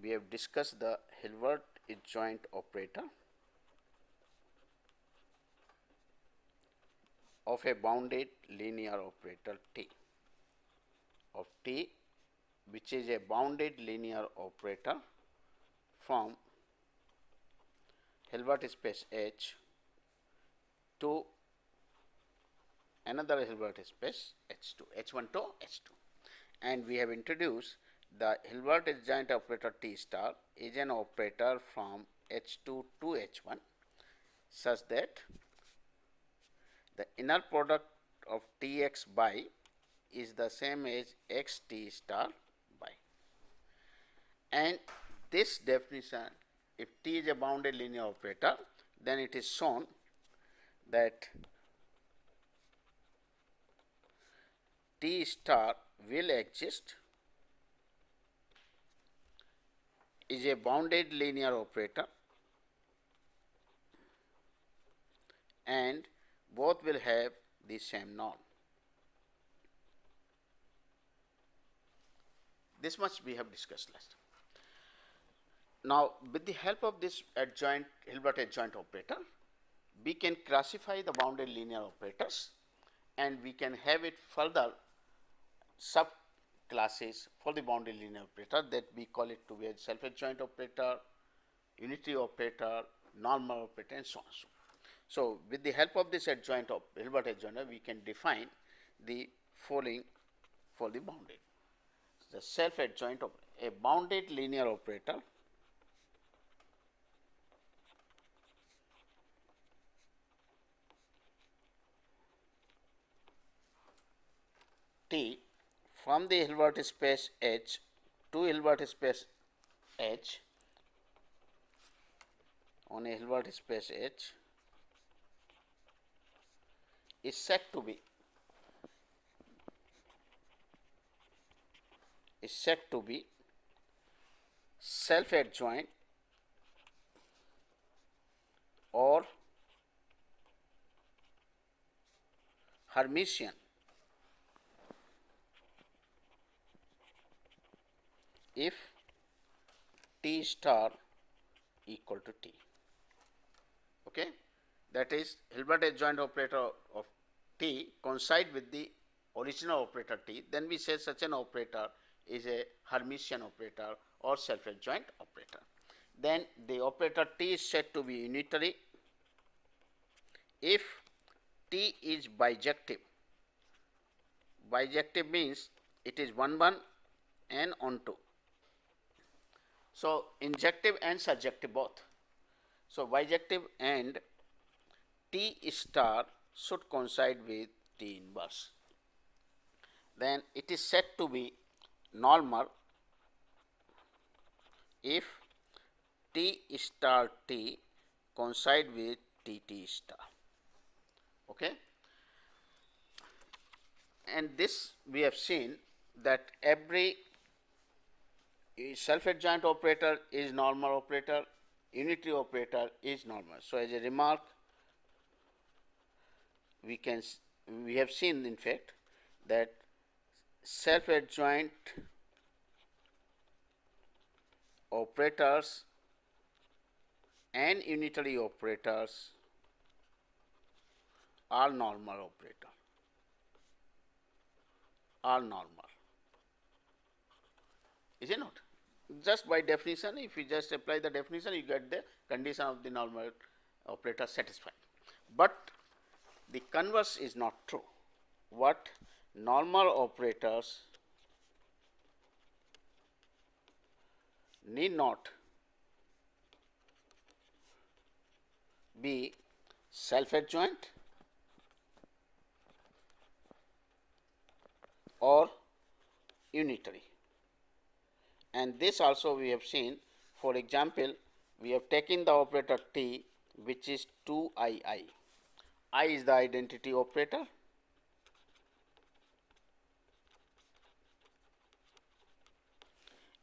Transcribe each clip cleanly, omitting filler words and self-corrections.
we have discussed the Hilbert adjoint operator of a bounded linear operator T of T, which is a bounded linear operator from Hilbert space H to another Hilbert space H2, H1 to H2, and we have introduced the Hilbert adjoint operator T star is an operator from H2 to H1 such that the inner product of Tx by is the same as x T star by, and this definition, if T is a bounded linear operator, then it is shown that T star will exist is a bounded linear operator and both will have the same norm. This much we have discussed last. Now, with the help of this adjoint Hilbert adjoint operator, we can classify the bounded linear operators and we can have it further sub classes for the bounded linear operator that we call it to be a self adjoint operator, unitary operator, normal operator, and so on. So, with the help of this adjoint of Hilbert adjoint, we can define the following for the bounded. The self adjoint of a bounded linear operator T from the Hilbert space H to Hilbert space H on a Hilbert space H is said to be self adjoint or Hermitian if T star equal to T. Okay, that is Hilbert adjoint operator of T coincide with the original operator T, then we say such an operator is a Hermitian operator or self adjoint operator. Then the operator T is said to be unitary if T is bijective. Bijective means it is 1 1 and on 2. So, injective and surjective both. So, bijective and T star should coincide with T inverse. Then it is said to be normal if T star T coincide with T T star. Okay. And this we have seen that every self adjoint operator is normal operator, unitary operator is normal. So, as a remark, we have seen in fact that self adjoint operators and unitary operators are normal operator, are normal, is it not? Just by definition, if you just apply the definition, you get the condition of the normal operator satisfied. But the converse is not true. What normal operators need not be self adjoint or unitary. And this also we have seen. For example, we have taken the operator T, which is 2II. I is the identity operator,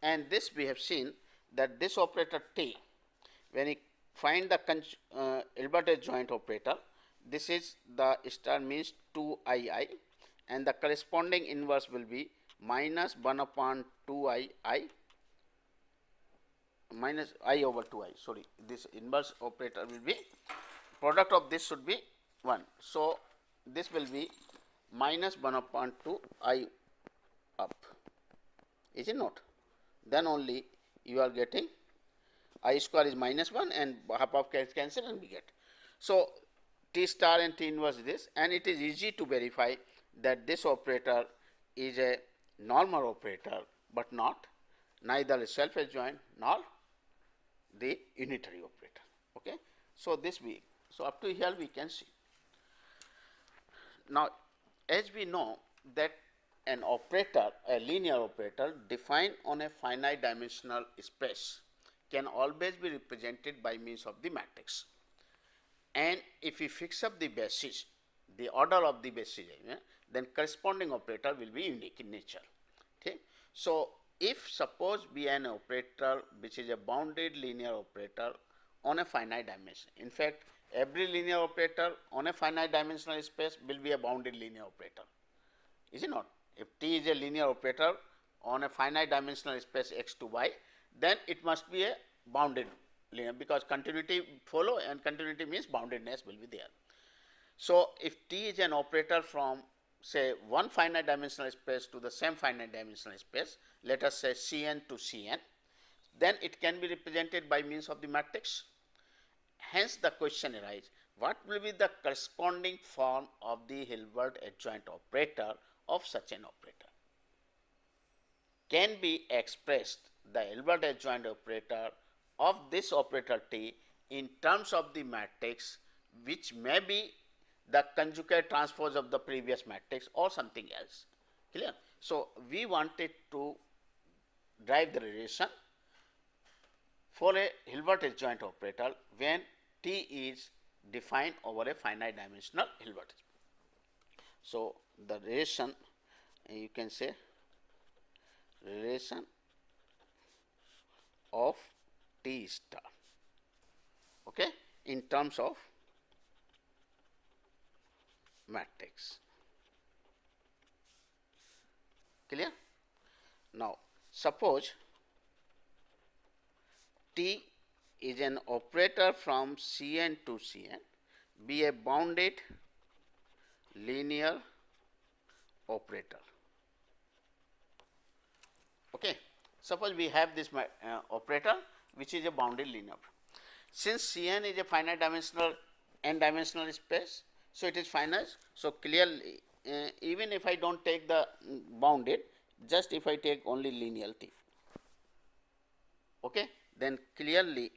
and this we have seen that this operator T, when we find the Hilbert adjoint operator, this is the star means 2II, and the corresponding inverse will be minus 1 upon 2II minus I over 2 I, sorry, this inverse operator will be, product of this should be 1. So, this will be minus 1 upon 2 I up, is it not? Then only you are getting I square is minus 1 and half of cancel and we get. So, T star and T inverse is this, and it is easy to verify that this operator is a normal operator, but not neither self adjoint nor the unitary operator. Okay. So, so up to here we can see. Now, as we know that an operator, a linear operator defined on a finite dimensional space can always be represented by means of the matrix, and if we fix up the basis, the order of the basis, then corresponding operator will be unique in nature. Okay. So, if suppose be an operator which is a bounded linear operator on a finite dimension, in fact, every linear operator on a finite dimensional space will be a bounded linear operator, is it not? If T is a linear operator on a finite dimensional space x to y, then it must be a bounded linear, because continuity follow, and continuity means boundedness will be there. So, if T is an operator from say one finite dimensional space to the same finite dimensional space, let us say Cn to Cn, then it can be represented by means of the matrix. Hence, the question arises, what will be the corresponding form of the Hilbert adjoint operator of such an operator? Can be expressed the Hilbert adjoint operator of this operator T in terms of the matrix, which may be the conjugate transpose of the previous matrix or something else. Clear? So, we wanted to drive the relation for a Hilbert adjoint operator when T is defined over a finite dimensional Hilbert. So, the relation, you can say relation of T star, okay, in terms of matrix. Clear? Now, suppose T is an operator from Cn to Cn, be a bounded linear operator. Okay. Suppose we have this operator which is a bounded linear. Since Cn is a finite dimensional n dimensional space, so it is finite. So, clearly even if I do not take the bounded, just if I take only linear T, okay, then clearly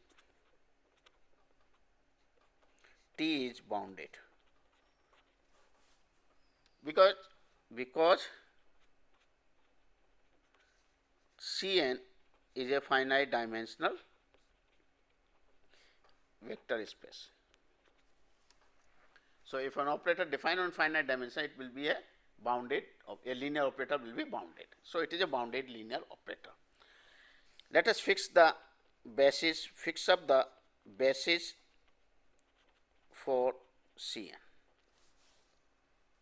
T is bounded, because Cn is a finite dimensional vector space. So, if an operator defined on finite dimension, it will be a bounded, a linear operator will be bounded. So, it is a bounded linear operator. Let us fix the basis, fix up the basis for Cn.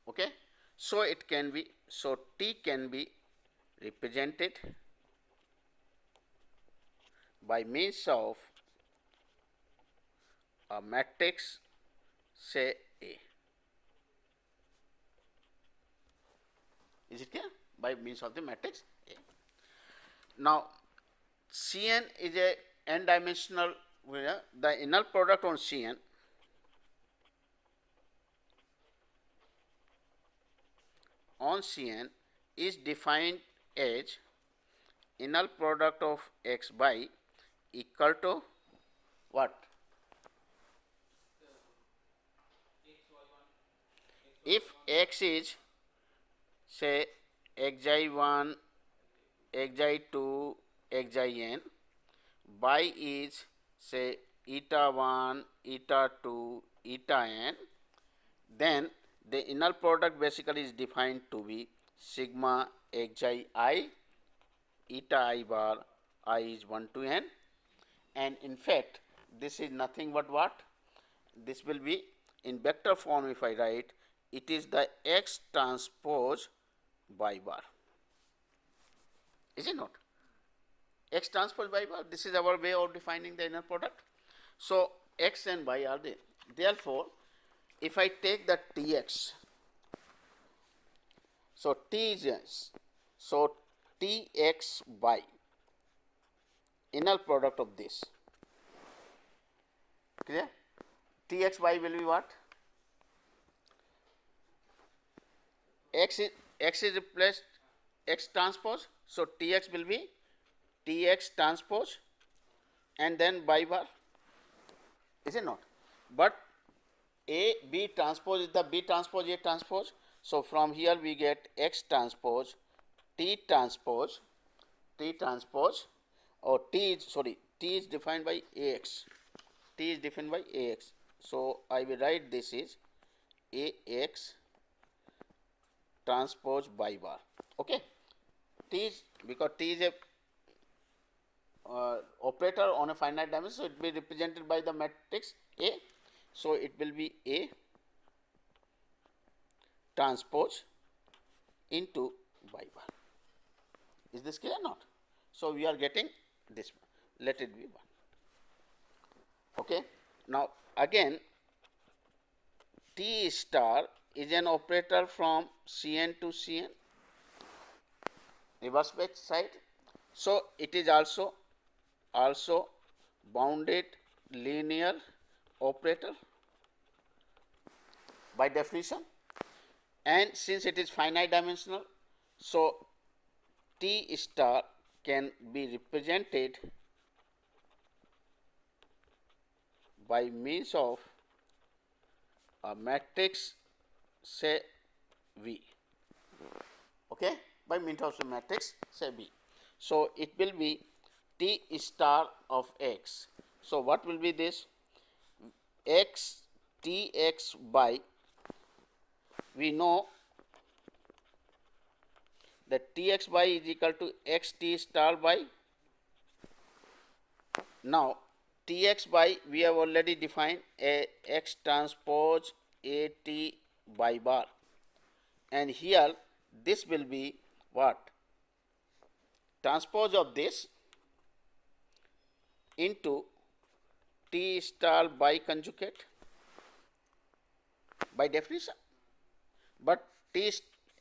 Okay. So, it can be, so T can be represented by means of a matrix, say A. Is it clear? By means of the matrix A. Now, Cn is a n dimensional, the inner product on Cn is defined as inner product of x by equal to what? If x is say xi1, xi2, xin, y is say eta 1, eta 2, eta n, then the inner product basically is defined to be sigma xi I, eta I bar, I is 1 to n, and in fact this is nothing but what? This will be in vector form. If I write, it is the x transpose y bar, is it not? X transpose by bar. This is our way of defining the inner product. So X and Y are there. Therefore, if I take the Tx, so T is so Tx by inner product of this. Clear? Tx by will be what? X is replaced X transpose. So Tx will be Tx transpose and then by bar. Is it not? But A B transpose is the B transpose A transpose. So from here we get X transpose T transpose or T is defined by Ax. T is defined by Ax. So I will write this is Ax transpose by bar. Okay. T is because T is a operator on a finite dimension, so it will be represented by the matrix A. So it will be A transpose into by bar. Is this clear or not? So we are getting this one. Let it be 1. Okay. Now again, T star is an operator from Cn to Cn, reverse batch side. So it is also bounded linear operator by definition, and since it is finite dimensional, so T star can be represented by means of a matrix say V. Okay, by means of a matrix say V. So it will be T star of X. So what will be this? X Tx by, we know that Tx by is equal to X T star by. Now Tx by we have already defined a X transpose A T by bar, and here this will be what? Transpose of this into T star by conjugate by definition. But T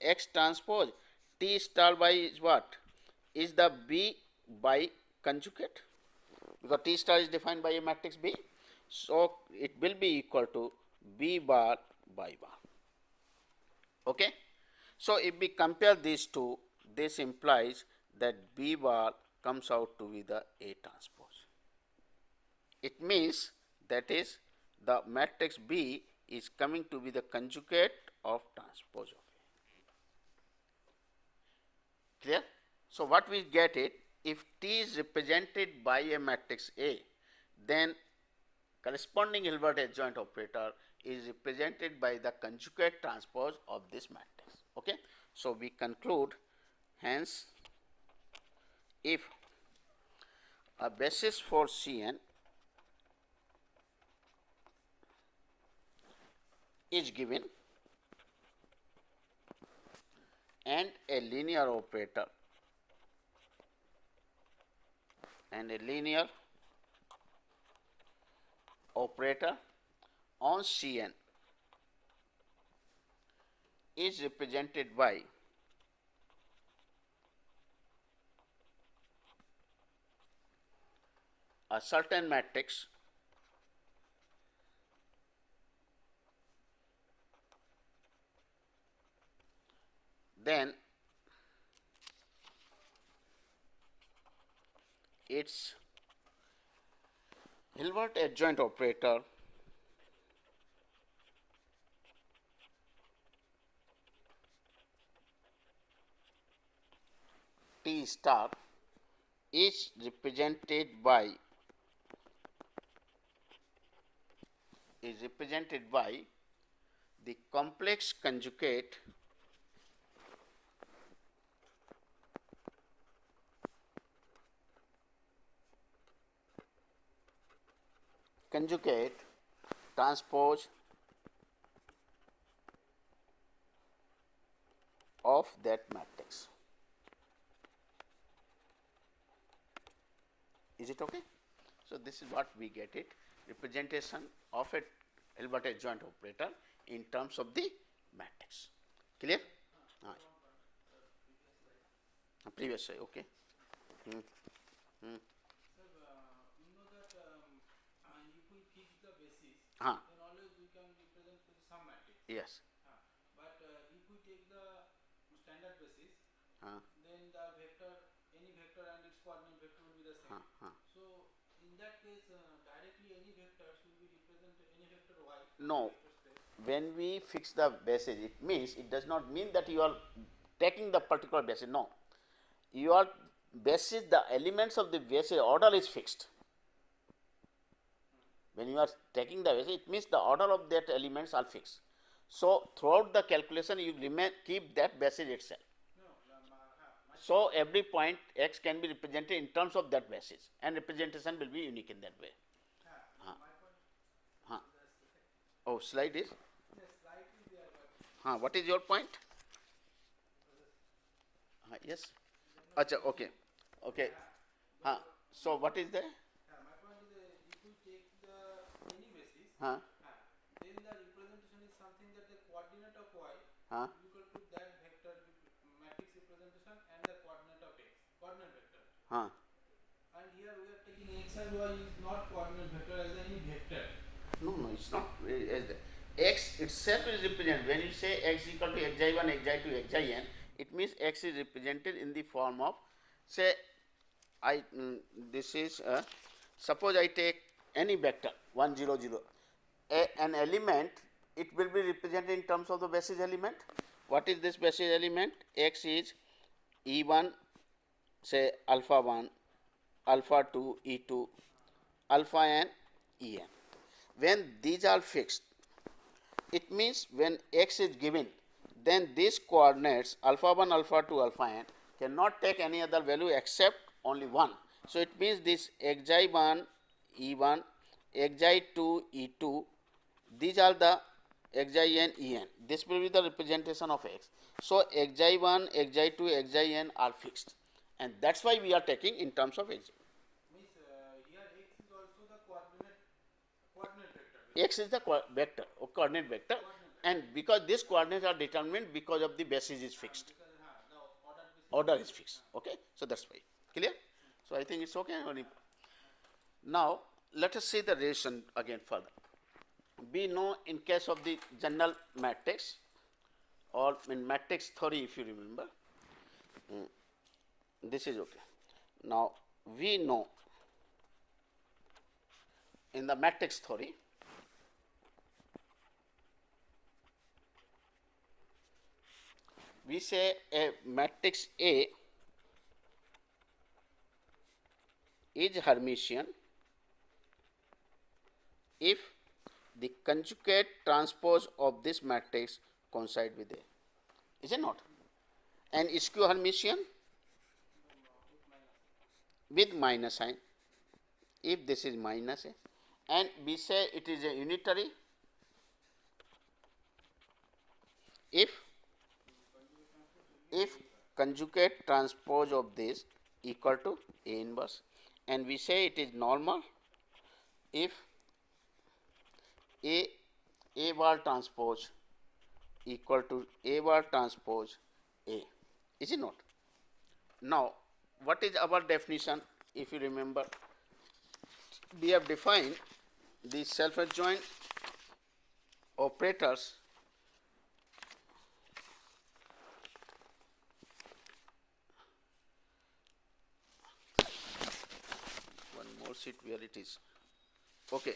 X transpose T star by is what? Is the B by conjugate, because T star is defined by a matrix B. So it will be equal to B bar by bar. Okay. So if we compare these two, this implies that B bar comes out to be the A transpose. It means that is the matrix B is coming to be the conjugate of transpose of A. Clear? So what we get it, if T is represented by a matrix A, then corresponding Hilbert adjoint operator is represented by the conjugate transpose of this matrix. Okay. So we conclude, hence, if a basis for Cn is given and a linear operator on Cn is represented by a certain matrix then its Hilbert adjoint operator T star is represented by the complex conjugate transpose of that matrix. Is it okay? So, this is what we get it, representation of a Hilbert adjoint operator in terms of the matrix. Clear? Previous slide, okay. Sir, we know that if we fix the basis, then always we can represent with some matrix. Yes. But if we take the standard basis, then the vector, any vector and its coordinate vector will be the same. So in that case, directly any vector should be represented, any vector y. No. When we fix the basis, it means, it does not mean that you are taking the particular basis. No. Your basis, the elements of the basis order is fixed. When you are taking the basis, it means the order of that elements are fixed. So throughout the calculation, you keep that basis itself. So every point x can be represented in terms of that basis, and representation will be unique in that way. Oh, slide is? What is your point? Yes. Acha, okay. Okay. So what is there? My point is if we take any basis, Huh? then the representation is something that the coordinate of y is equal to that vector matrix representation and the coordinate of x, coordinate vector. And here we are taking x and y is not coordinate vector as any vector. No, it's not. X itself is represented. When you say x equal to xi1, xi2, xin, it means x is represented in the form of, say, this is, suppose I take any vector 1 0 0, an element, it will be represented in terms of the basis element. What is this basis element? X is E1, say alpha 1, alpha 2, E2, alpha n, En. When these are fixed, it means when x is given, then these coordinates alpha 1, alpha 2, alpha n cannot take any other value except only one. So it means this xi1 E1, xi2 E2, these are the xin En. This will be the representation of x. So xi1, xi2, xin are fixed, and that's why we are taking in terms of x. Means here x is also the coordinate vector. X is the vector or coordinate vector, and because these coordinates are determined because of the basis is fixed. Because the Order is fixed. Okay, so that's why. Clear? So I think it's okay. Now let us see the relation again further. We know in case of the general matrix, or in matrix theory, if you remember, this is okay. Now we know in the matrix theory, we say a matrix A is Hermitian if the conjugate transpose of this matrix coincide with A. Is it not? And skew Hermitian with minus sign, if this is minus A, and we say it is a unitary if conjugate transpose of this equal to A inverse, and we say it is normal if A bar transpose equal to A bar transpose A. Is it not? Now what is our definition? If you remember, we have defined the self adjoint operators sheet where it is. Okay,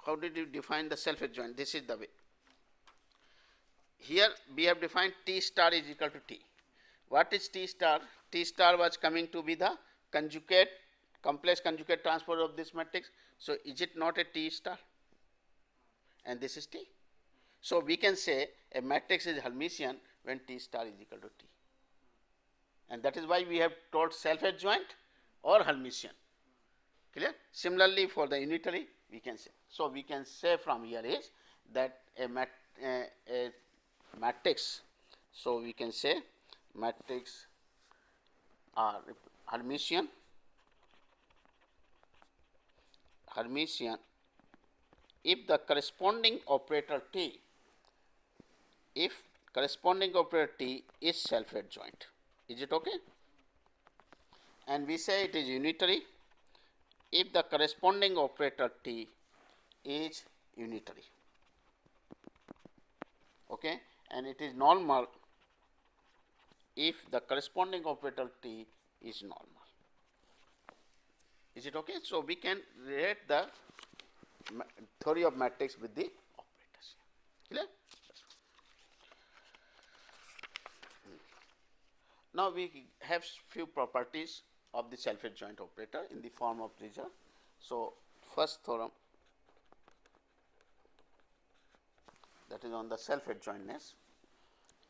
how did you define the self adjoint? This is the way. Here we have defined T star is equal to T. What is T star? T star was coming to be the conjugate, complex conjugate transpose of this matrix. So is it not a T star? And this is T. So we can say a matrix is Hermitian when T star is equal to T. And that is why we have told self adjoint or Hermitian. Clear? Similarly for the unitary we can say. So we can say from here is that a matrix, so we can say matrix are Hermitian Hermitian if the corresponding operator T, if corresponding operator T is self adjoint. Is it okay? And we say it is unitary if the corresponding operator T is unitary. Okay, and it is normal if the corresponding operator T is normal. Is it okay? So we can relate the theory of matrix with the operators. Clear? Now we have few properties of the self adjoint operator in the form of result. So first theorem, that is on the self adjointness.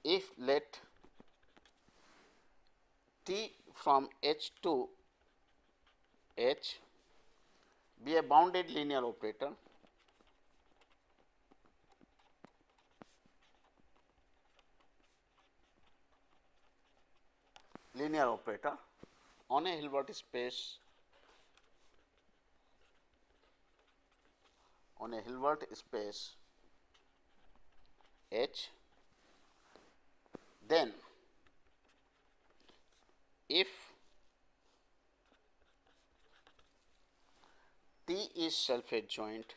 If let T from H to H be a bounded linear operator, on a Hilbert space, H, then if T is self adjoint,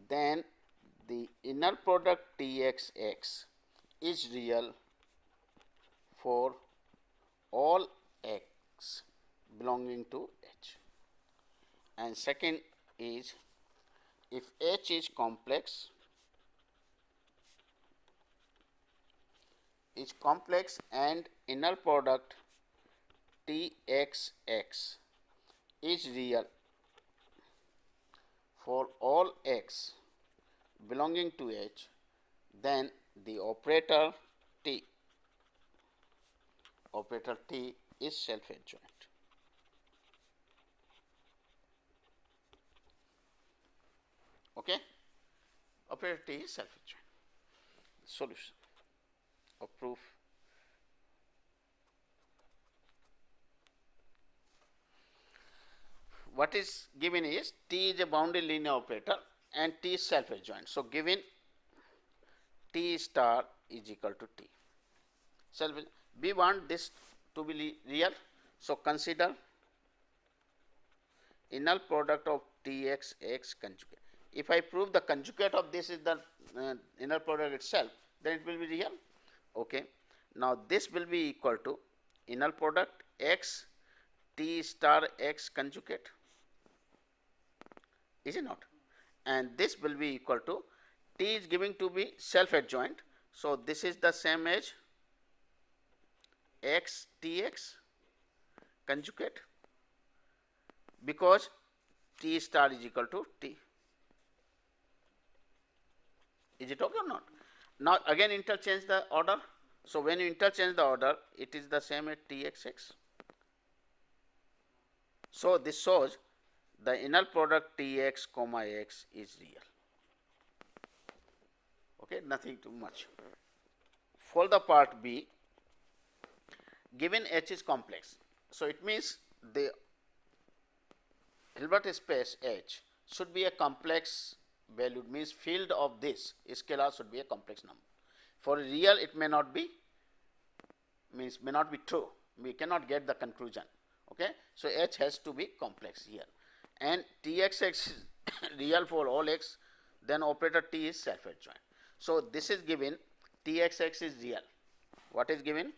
then the inner product Txx is real for all x belonging to H. And second is, if H is complex, and inner product Txx is real for all x belonging to H, then the operator T is self adjoint. Okay, operator T is self adjoint. Solution of proof. What is given is T is a bounded linear operator and T is self adjoint. So given T star is equal to T. We want this to be real. So consider inner product of Txx conjugate. If I prove the conjugate of this is the inner product itself, then it will be real. Okay. Now this will be equal to inner product x T star x conjugate. Is it not? And this will be equal to T is given to be self adjoint. So this is the same as x Tx conjugate, because T star is equal to T. Is it okay or not? Now again interchange the order. So when you interchange the order, it is the same as Txx. So this shows the inner product Tx comma x is real. Okay, nothing too much. For the part B, given H is complex, so it means the Hilbert space H should be a complex valued, means field of this scalar should be a complex number. For real it may not be, means may not be true, we cannot get the conclusion. Okay, so H has to be complex here, and Txx is real for all x, then operator T is self adjoint. So this is given Txx is real. What is given?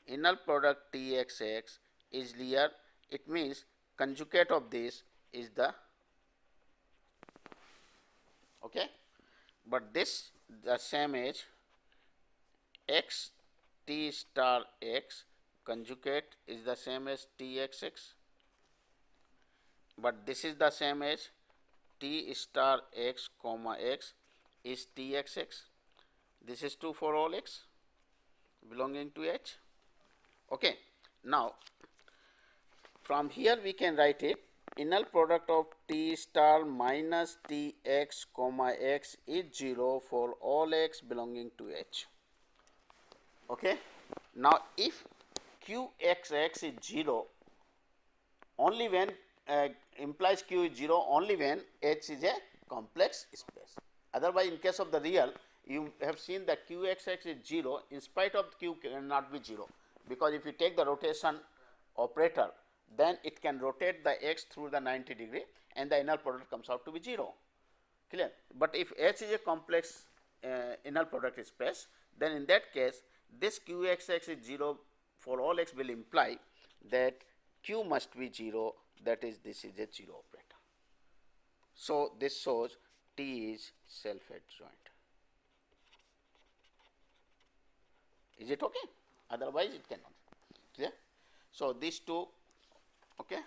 Inner product Txx is real. It means conjugate of this is the, okay, but this the same as x T star x conjugate is the same as Txx, but this is the same as T star x comma x is Txx. This is true for all x belonging to H. Okay. Now from here we can write it, inner product of T star minus Tx comma x is 0 for all x belonging to H. Okay. Now, if Qxx is 0, only when implies Q is 0 only when H is a complex space. Otherwise, in case of the real, you have seen that Qxx is 0 in spite of Q cannot be 0, because if you take the rotation operator, then it can rotate the x through the 90 degree and the inner product comes out to be 0. Clear? But if H is a complex inner product space, then in that case this Qxx is 0 for all x will imply that Q must be 0, that is, this is a 0 operator. So, this shows T is self-adjoint. Is it okay? Otherwise, it cannot. Clear? So, these two. Okay.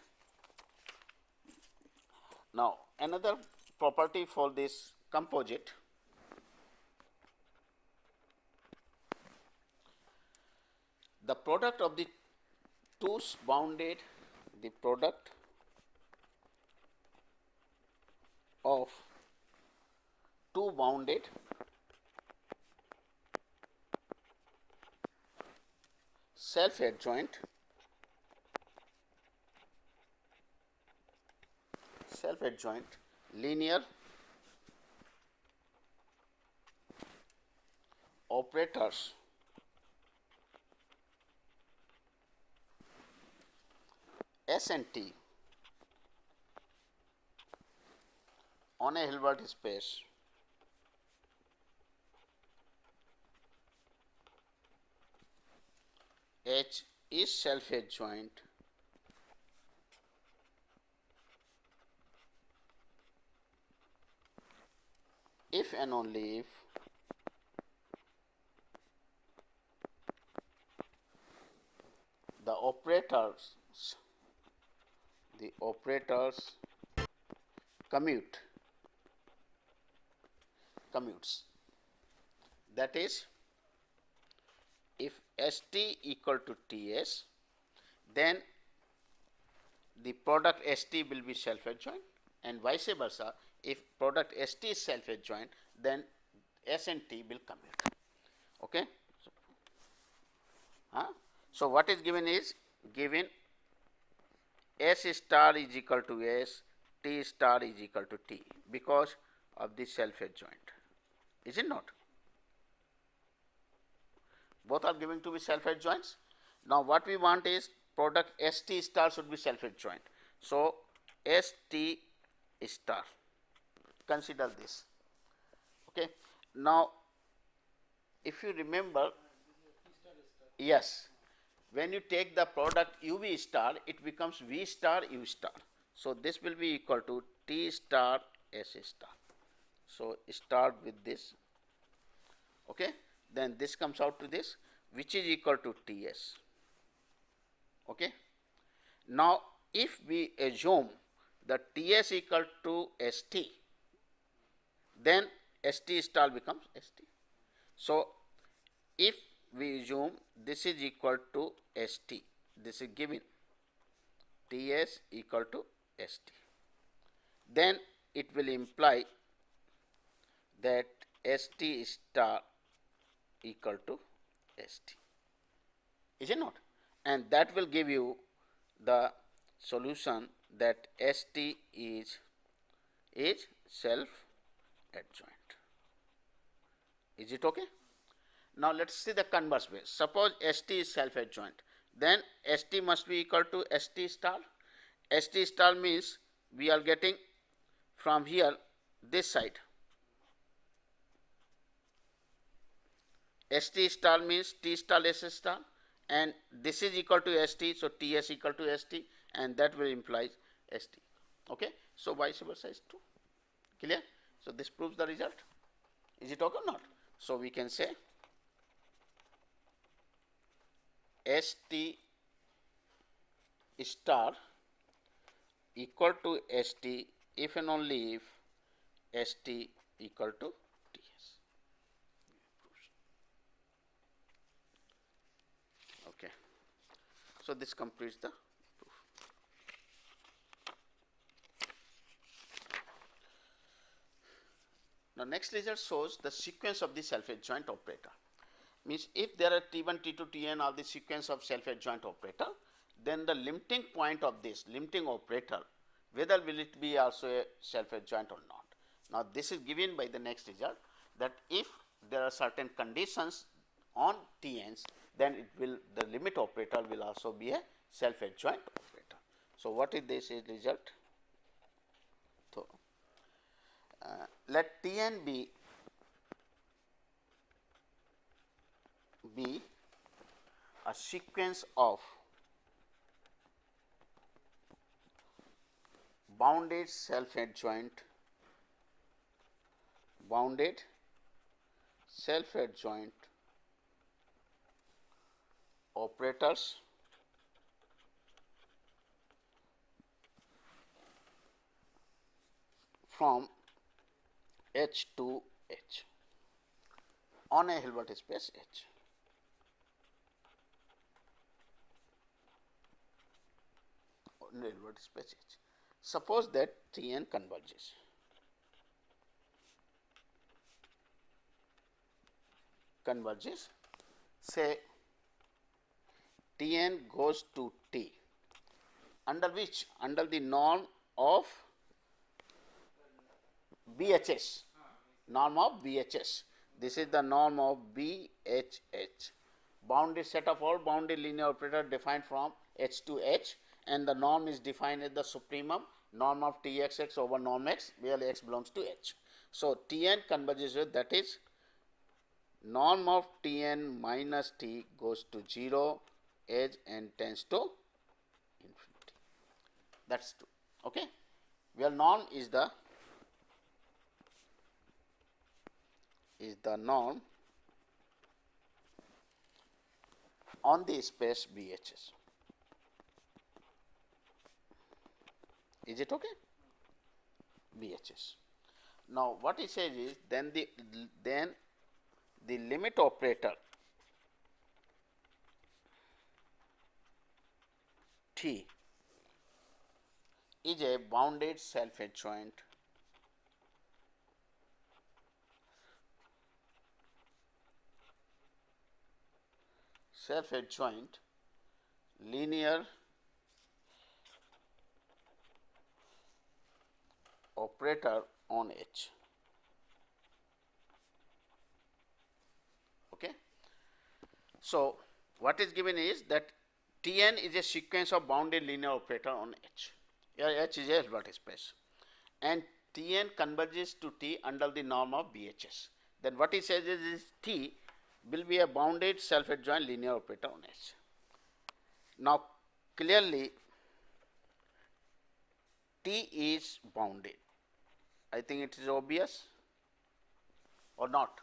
Now, another property for this composite, the product of the two bounded, the product of two bounded self-adjoint linear operators S and T on a Hilbert space H is self-adjoint if and only if the operators commutes, that is, if ST equal to TS, then the product ST will be self-adjoint, and vice versa, if product ST is self-adjoint, then S and T will commute. Okay. So, what is given is given S star is equal to S, T star is equal to T, because of the self-adjoint. Is it not? Both are given to be self-adjoints. Now, what we want is product ST star should be self-adjoint. So, ST star, consider this. Okay. Now, if you remember, yes, when you take the product UV star, it becomes V star U star. So, this will be equal to T star S star. So, start with this. Okay. Then this comes out to this, which is equal to TS. Okay. Now, if we assume the TS equal to ST, then ST star becomes ST. So, if we assume this is equal to ST, this is given TS equal to ST, then it will imply that ST star equal to ST. Is it not? And that will give you the solution that ST is self-adjoint. Is it okay? Now, let us see the converse way. Suppose ST is self-adjoint, then ST must be equal to ST star. ST star means we are getting from here this side. ST star means T star S star, and this is equal to ST, so TS equal to ST, and that will imply ST. Okay. So, vice versa is true. Clear? So, this proves the result. Is it okay or not? So, we can say ST star equal to ST if and only if ST equal to TS. Okay. So, this completes the proof. Now, next result shows the sequence of the self-adjoint operator. means if there are T1, T2, Tn are the sequence of self-adjoint operator, then the limiting point of this limiting operator, whether will it be also a self-adjoint or not. Now, this is given by the next result, that if there are certain conditions on Tn's, then it will, the limit operator will also be a self-adjoint operator. So, what is this result? So, let Tn be a sequence of bounded self-adjoint operators from H to H on a Hilbert space H. On a Hilbert space H. Suppose that Tn converges. Say Tn goes to T, under which, under the norm of BHS, norm of BHS. This is the norm of BHH, bounded set of all bounded linear operator defined from H to H, and the norm is defined as the supremum norm of Txx over norm x, where x belongs to H. So, Tn converges with, that is, norm of Tn minus T goes to 0, edge, and tends to infinity. That is true. Okay? Where norm is the norm on the space BHS. Is it okay? BHS. Now, what he says is, then the limit operator T is a bounded self-adjoint linear operator on H. Okay. So, what is given is that Tn is a sequence of bounded linear operator on H. Here H is a Hilbert space, and Tn converges to T under the norm of BHS. Then what he says is T will be a bounded self-adjoint linear operator on H. Now, clearly T is bounded. I think it is obvious or not.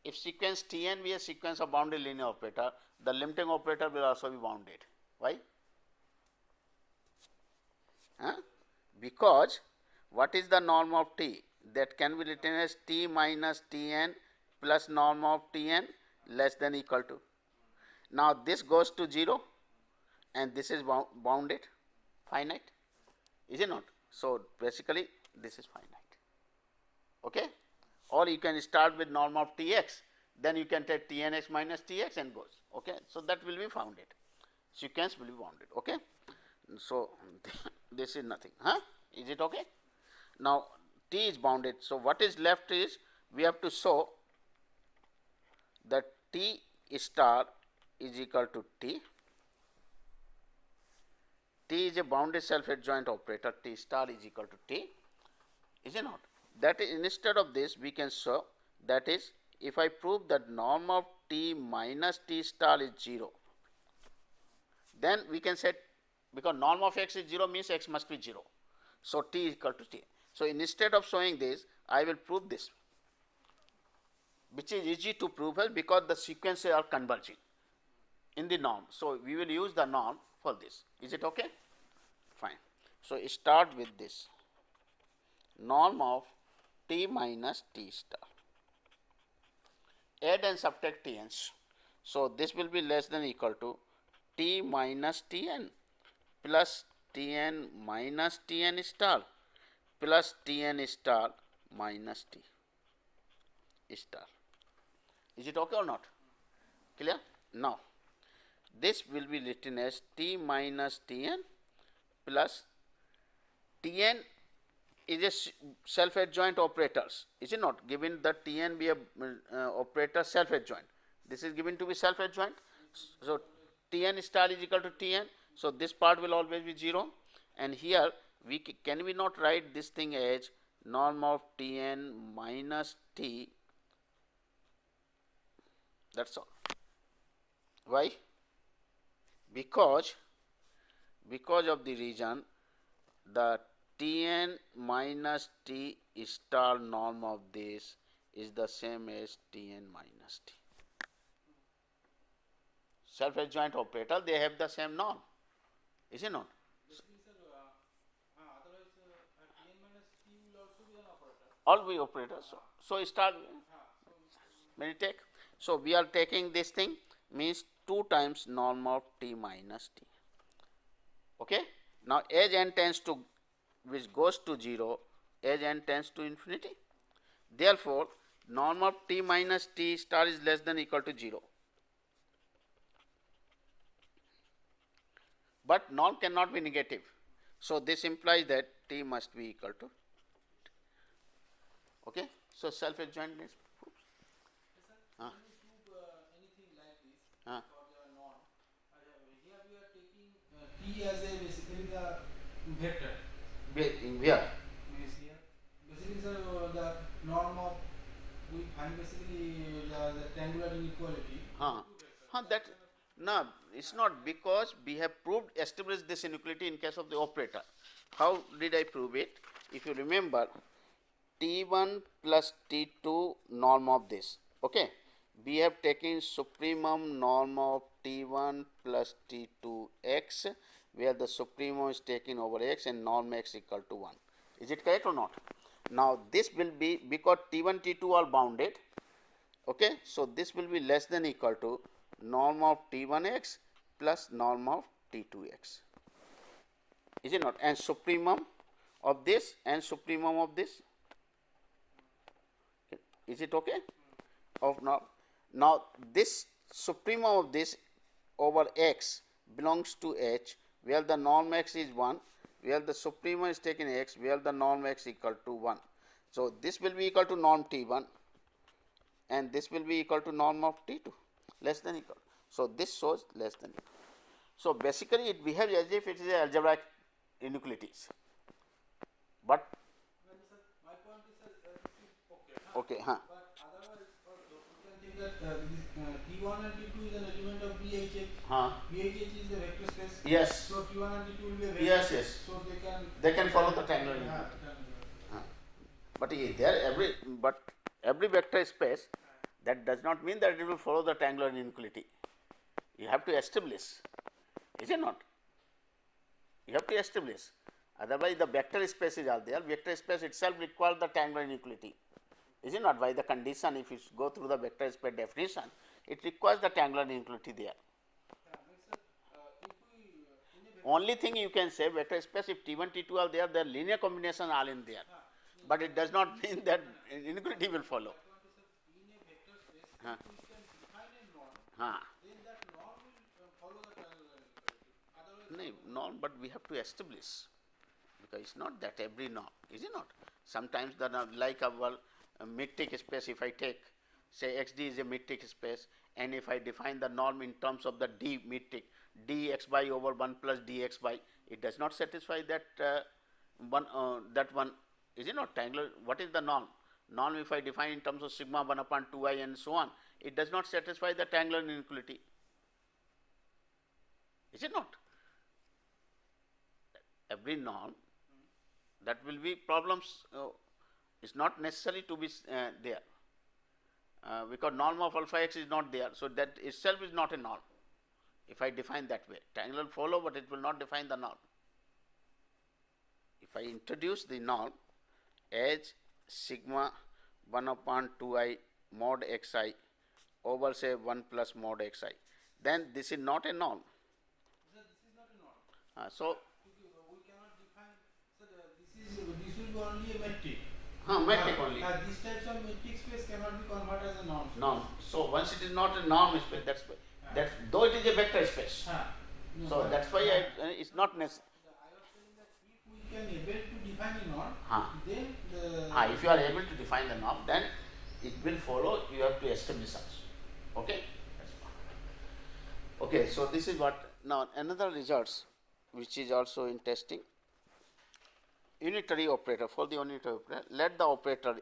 If sequence Tn be a sequence of bounded linear operator, the limiting operator will also be bounded. Why? Because what is the norm of T? That can be written as T minus Tn plus norm of Tn less than equal to. Now, this goes to 0 and this is bounded, finite, is it not? So, basically this is finite. Okay? Or you can start with norm of Tx, then you can take Tnx minus Tx and goes. Okay? So, that will be bounded, sequence will be bounded. Okay? So, this is nothing. Is it okay? Now, T is bounded. So, what is left is, we have to show that T star is equal to T. T is a bounded self-adjoint operator, T star is equal to T, is it not? That is, instead of this we can show, that is, if I prove that norm of T minus T star is 0, then we can set, because norm of x is 0 means x must be 0. So, T is equal to T. So, instead of showing this, I will prove this, which is easy to prove because the sequences are converging in the norm. So, we will use the norm for this. Is it okay? Fine. So, start with this norm of T minus T star. Add and subtract Tn's. So, this will be less than equal to T minus Tn plus Tn minus Tn star plus Tn star minus T star. Is it okay or not? Clear? Now, this will be written as T minus Tn plus Tn is a self-adjoint operators, is it not? Given that Tn be a operator self-adjoint, this is given to be self-adjoint. So, Tn star is equal to Tn. So, this part will always be 0, and here we can we not write this thing as norm of Tn minus T, that is all. Why? Because of the reason the Tn minus T star norm of this is the same as Tn minus T. Self-adjoint operator, they have the same norm, is it not? Otherwise, Tn minus T will also be an operator. All be operators. So star, when you take, so we are taking this thing means 2 times norm of T minus T. Okay. Now, as n tends to, which goes to 0, as n tends to infinity. Therefore, norm of T minus T star is less than or equal to 0. But norm cannot be negative. So, this implies that T must be equal to. Okay. So, self-adjoint is proofs. Can you prove anything like this for the norm? Here we are taking T as a basically the vector. Where? Basically, sir, the norm of, we find basically the rectangular inequality. That no, it's not, because we have established this inequality in case of the operator. How did I prove it? If you remember, T1 plus T2 norm of this. Okay, we have taken supremum norm of T1 plus T2 x, where the supremum is taken over x and norm x equal to 1. Is it correct or not? Now, this will be, because T1 T2 are bounded. Okay, so this will be less than or equal to norm of T1x plus norm of T2x. Is it not? And supremum of this and supremum of this. Is it okay? Of now this supremum of this over x belongs to H, where the norm x is 1, where the supremum is taken x, where the norm x equal to 1. So, this will be equal to norm T1 and this will be equal to norm of T2, less than equal. So, this shows less than equal. So, basically it behaves as if it is a algebraic inequalities, but My point is, this is okay. But otherwise, also we can take that T1 and T2 is an element of BHH. BHH is the vector space. Yes. So T1 and T2 will be a vector. Yes. So they can follow the triangular inequality. But every vector space, that does not mean that it will follow the triangular inequality. You have to establish, is it not? You have to establish. Otherwise, the vector spaces are there. Vector space itself requires the triangular inequality. Is it not? By the condition, if you go through the vector space definition, it requires the triangular inequality there. Only thing you can say, vector space, if T1, T2 are there, their linear combination are in there. But it does not mean that inequality will follow. In a vector space, if we can define a norm, then that norm will follow the triangular inequality. Otherwise, norm, but we have to establish, because it's not that every norm, is it not? Sometimes the like our metric space, if I take, say XD is a metric space, and if I define the norm in terms of the D metric, dx by over 1 plus dx by, it does not satisfy that one. Is it not triangular? What is the norm? Norm, if I define in terms of sigma 1 upon 2i and so on, it does not satisfy the triangular inequality. Is it not? Every norm, that will be problems, is not necessary to be there, because norm of alpha x is not there. So, that itself is not a norm. If I define that way, triangle will follow, but it will not define the norm. If I introduce the norm as sigma 1 upon 2i mod xi over say 1 plus mod xi, then this is not a norm. Sir, this is not a norm. So, we cannot define. Sir, this will be only a metric. Metric only. These types of metric space cannot be converted as a norm space. Norm. So once it is not a norm space, that's though it is a vector space. No, so that's why it's not necessary. I was saying that if we can able to define a norm, then if you are able to define the norm, then it will follow. You have to establish also. Okay. Okay. So this is what now another results which is also in testing. Unitary operator, for the unitary operator, let the operator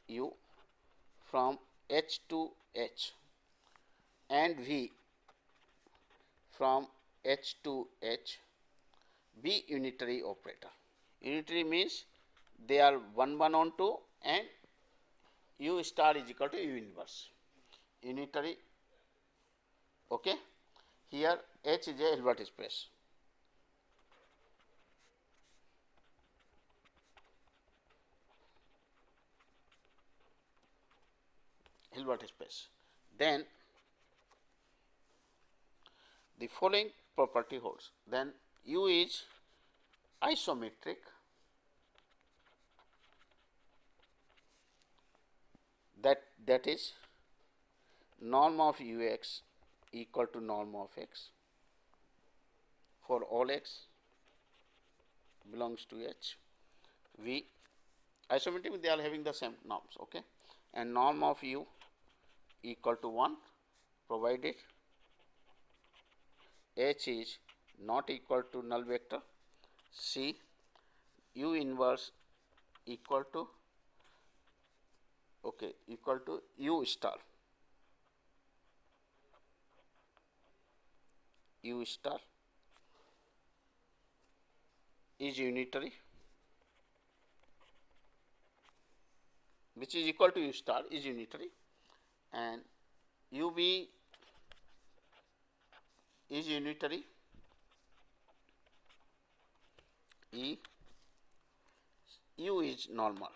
u from H to H and V from H to H be unitary operator. Unitary means they are 1 1 on 2 and u star is equal to u inverse. Unitary. Okay. Here H is a Hilbert space. Hilbert space. Then the following property holds. Then U is isometric. That is norm of Ux equal to norm of x for all x belongs to H. V isometric, they are having the same norms, okay, and norm of U equal to 1 provided H is not equal to null vector. C U inverse equal to U star. U star is unitary, which is equal to U star is unitary, and UB is unitary, U is normal,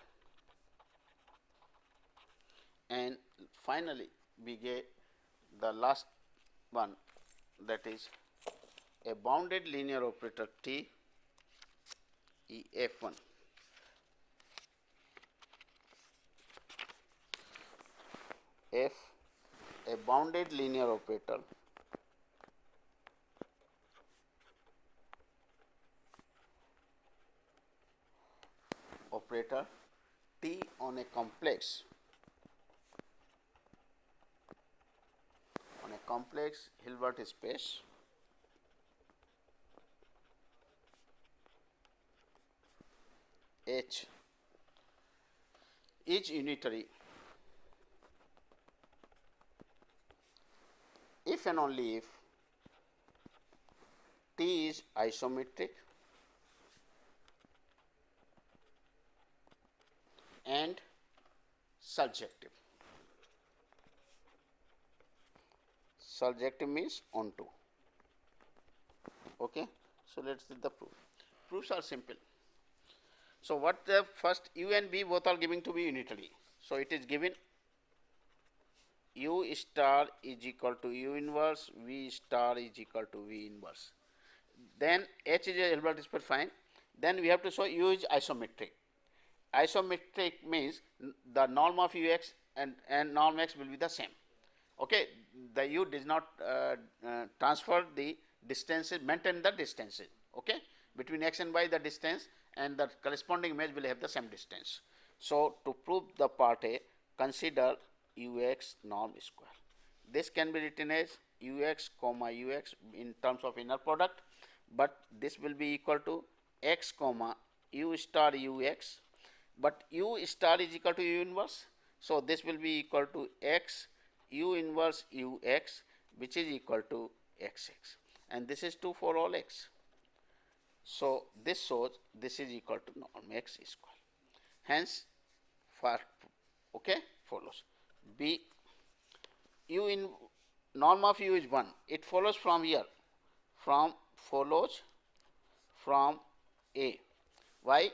and finally we get the last one, that is a bounded linear operator T E F1. F a bounded linear operator T on a complex Hilbert space H is unitary if and only if T is isometric and surjective. Surjective means onto. Okay. So, let us see the proof. Proofs are simple. So, what the first U and V both are giving to be unitary. So, it is given U star is equal to U inverse, V star is equal to V inverse. Then H is a Hilbert space, fine. Then we have to show U is isometric. Isometric means the norm of Ux and norm X will be the same. Okay, the U does not transfer the distances, maintain the distances, okay, between X and Y the distance, and the corresponding image will have the same distance. So, to prove the part A, consider Ux norm square. This can be written as Ux comma Ux in terms of inner product, but this will be equal to X comma U star Ux, but U star is equal to U inverse. So, this will be equal to X U inverse Ux, which is equal to Xx, and this is true for all X. So, this shows this is equal to norm X square. Hence, for follows B U in norm of U is 1. It follows from here, follows from A. Why?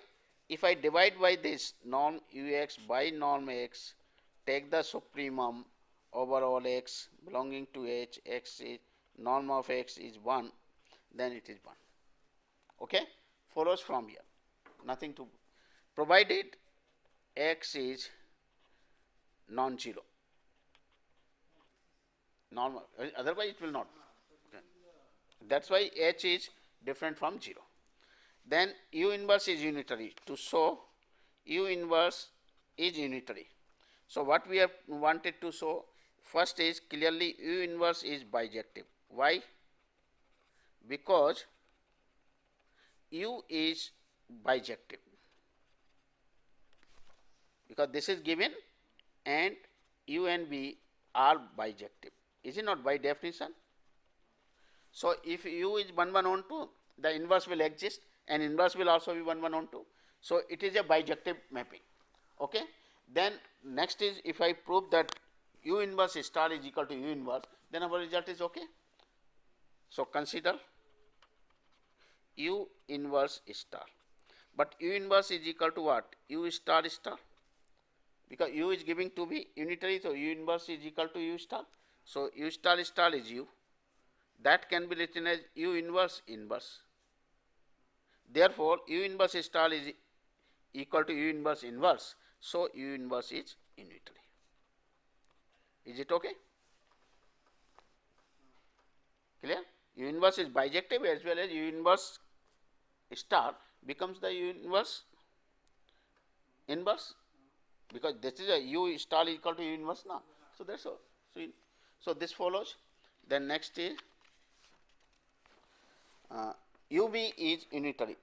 If I divide by this norm Ux by norm X, take the supremum over all X belonging to H, X is norm of X is 1, then it is 1. Okay, follows from here, nothing to, provided x is non-zero, normal, otherwise it will not. That's why h is different from 0. Then U inverse is unitary. To show U inverse is unitary. So what we have wanted to show first is clearly U inverse is bijective. Why? Because U is bijective. Because this is given and U and V are bijective. Is it not by definition? So if U is 1 1 on 2, the inverse will exist and inverse will also be 1 1 on 2. So it is a bijective mapping. Okay. Then next is, if I prove that U inverse star is equal to U inverse, then our result is okay. So consider U inverse star, but U inverse is equal to what? U star star, because U is giving to be unitary, so U inverse is equal to U star. So U star star is U, that can be written as U inverse inverse. Therefore, U inverse star is equal to U inverse inverse. So U inverse is unitary. Is it okay? Clear? U inverse is bijective as well as U inverse star becomes the U inverse inverse, because this is a U star is equal to U inverse now. So that's all. So this follows. Then next is UV is unitary.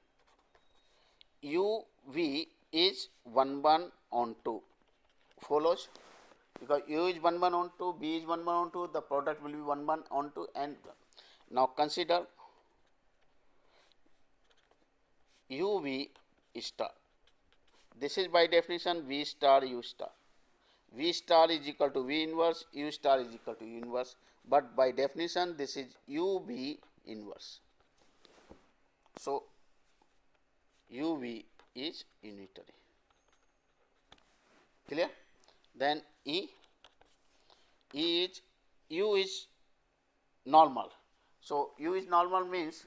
UV is 1 1 on 2 follows, because U is 1 1 on 2, V is 1 1 on 2, the product will be 1 1 on 2. And now consider UV star. This is by definition V star U star. V star is equal to V inverse, U star is equal to U inverse, but by definition this is UV inverse. So UV is unitary. Clear? Then E is, U is normal. So U is normal means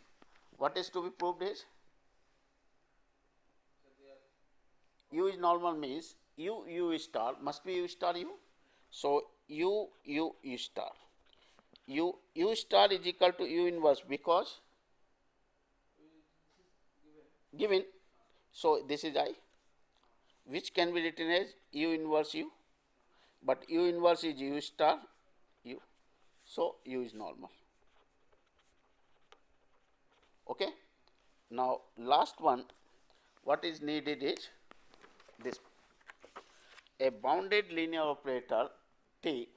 what is to be proved is, U is normal means U star must be U star U. So U star. U star is equal to U inverse because given. So this is I, which can be written as U inverse U, but U inverse is U star U. So U is normal. Okay. Now last one, what is needed is this: a bounded linear operator T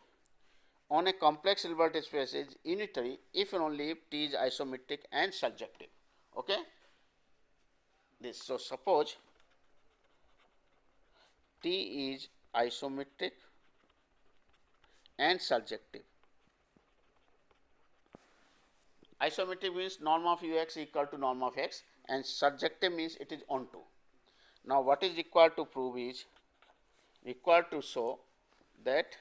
on a complex Hilbert space is unitary if and only if T is isometric and surjective. Okay. This, so suppose T is isometric and surjective. Isometric means norm of Ux equal to norm of x, and surjective means it is onto. Now what is required to prove is, required to show that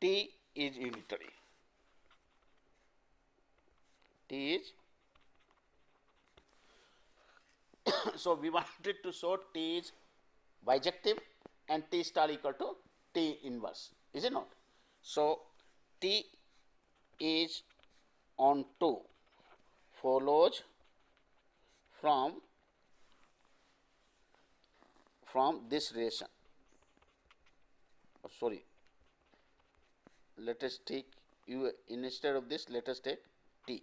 T is unitary. T is so we wanted to show T is bijective and T star equal to T inverse, is it not? So T is on 2 follows from this relation. Oh, sorry, let us take U instead of this, let us take T,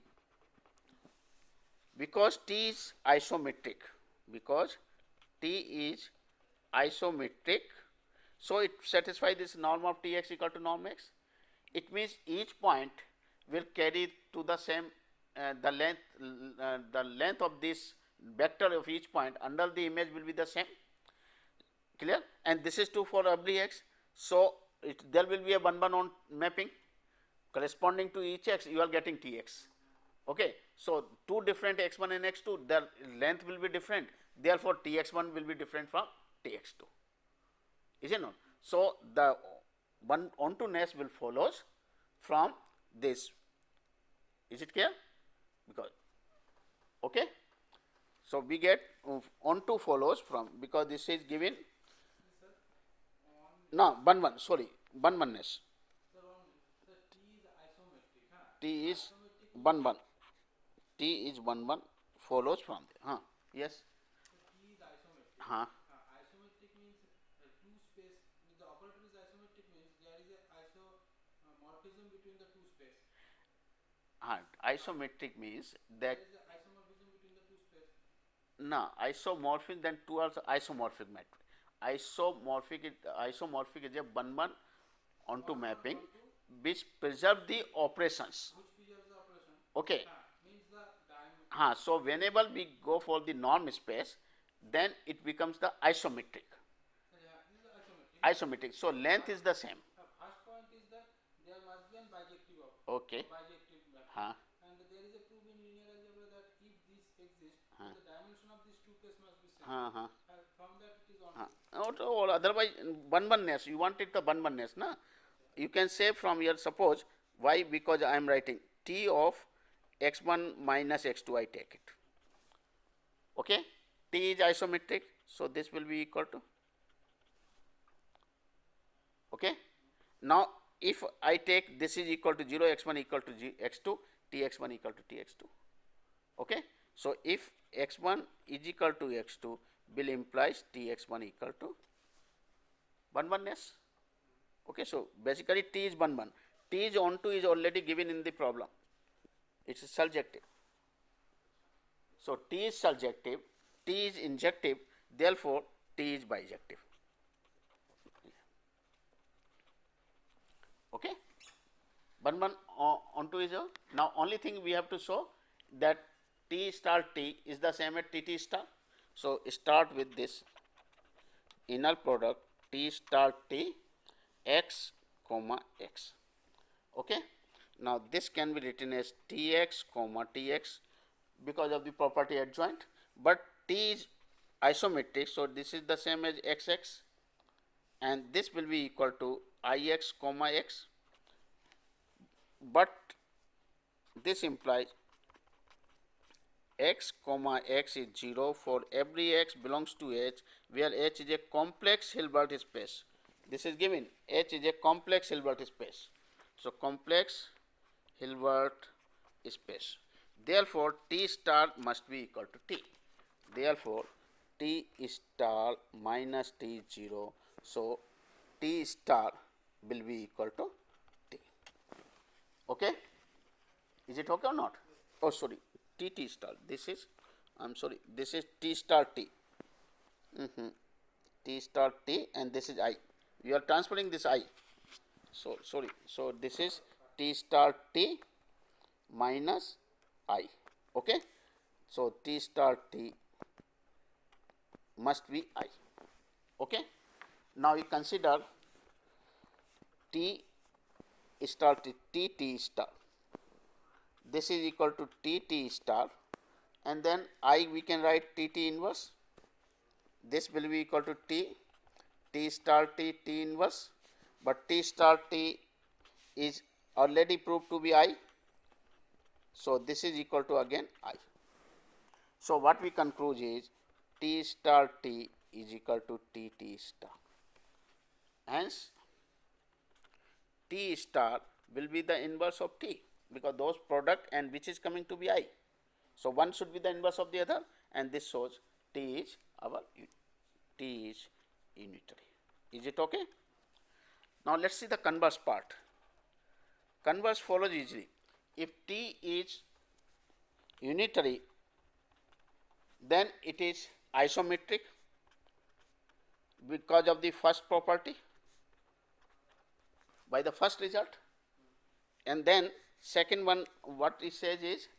because T is isometric, because T is isometric, so it satisfies this norm of T x equal to norm x. It means each point will carry to the same the length of this vector of each point under the image will be the same. Clear? And this is true for every x. So there will be a 1 1 on mapping corresponding to each x, you are getting T x. Okay. So two different x1 and x2, their length will be different, therefore T x1 will be different from T x2. Is it not? So the one onto-ness will follows from this. Is it clear? Because okay. So we get onto follows from, because this is given. No, one, sorry, oneness. T is one. T is one follows from there. Yes. So T is isometric. Isometric means two space. The operator is isometric means there is a isomorphism between the two space. Isometric means that. There is a isomorphism between the two space. No, isomorphic, then two are isomorphic matrix. Isomorphic is a one onto mapping which preserve the operations. Which preserves the operation. Okay. Means the diameter. So whenever we go for the norm space, then it becomes the isometric. This is isometric. Isometric. So length is the same. First point is that there must be a bijective of. Okay. Bijective mapping. And there is a proof in linear algebra that if this exists, the dimension of these two cases must be same. From that it is on. Or otherwise oneness. You want it the oneness, na? You can say from here, suppose, why? Because I am writing T of x1 minus x2, I take it. Okay. T is isometric, so this will be equal to. Okay. Now if I take this is equal to 0, x1 equal to x2, tx1 equal to tx2. Okay. So if x1 is equal to x2 will implies tx1 equal to oneness. Okay. So basically T is 1. T is onto is already given in the problem. It is surjective. So T is surjective, T is injective, therefore T is bijective. Okay. 1 onto is a. Now only thing we have to show that T star T is the same as TT star. So start with this inner product T star T x comma x. Okay. Now this can be written as Tx comma Tx because of the property adjoint, but T is isometric, so this is the same as xx, and this will be equal to Ix comma x, but this implies x comma x is 0 for every x belongs to H, where H is a complex Hilbert space. This is given, H is a complex Hilbert space. So complex Hilbert space. Therefore T star must be equal to T. Therefore T star minus T 0. So T star will be equal to T. Okay. Is it okay or not? Oh, sorry. T star. This is, I'm sorry. This is T star T. T star T, and this is I. We are transferring this I. So sorry. So this is T star T minus I. Okay. So T star T must be I. Okay. Now you consider T star T star. This is equal to T star, and then I we can write T inverse. This will be equal to T star T inverse, but T star T is already proved to be I. So this is equal to again I. So what we conclude is T star T is equal to T star. Hence T star will be the inverse of T, because those product and which is coming to be I. So one should be the inverse of the other, and this shows T is unitary. Is it okay? Now let us see the converse part. Converse follows easily. If T is unitary, then it is isometric because of the first property by the first result, and then second one what it says is,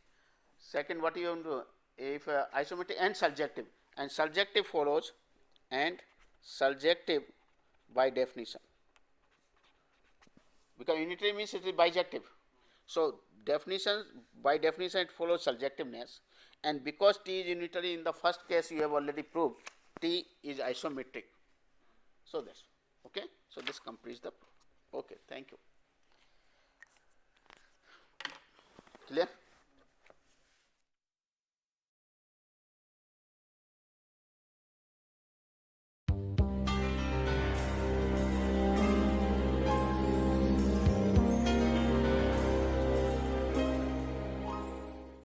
second what you want to do, if isometric and surjective follows, and surjective by definition, because unitary means it is bijective. So definition, by definition it follows surjectiveness, and because T is unitary in the first case you have already proved T is isometric. So that's okay. So this completes the proof. Okay, thank you.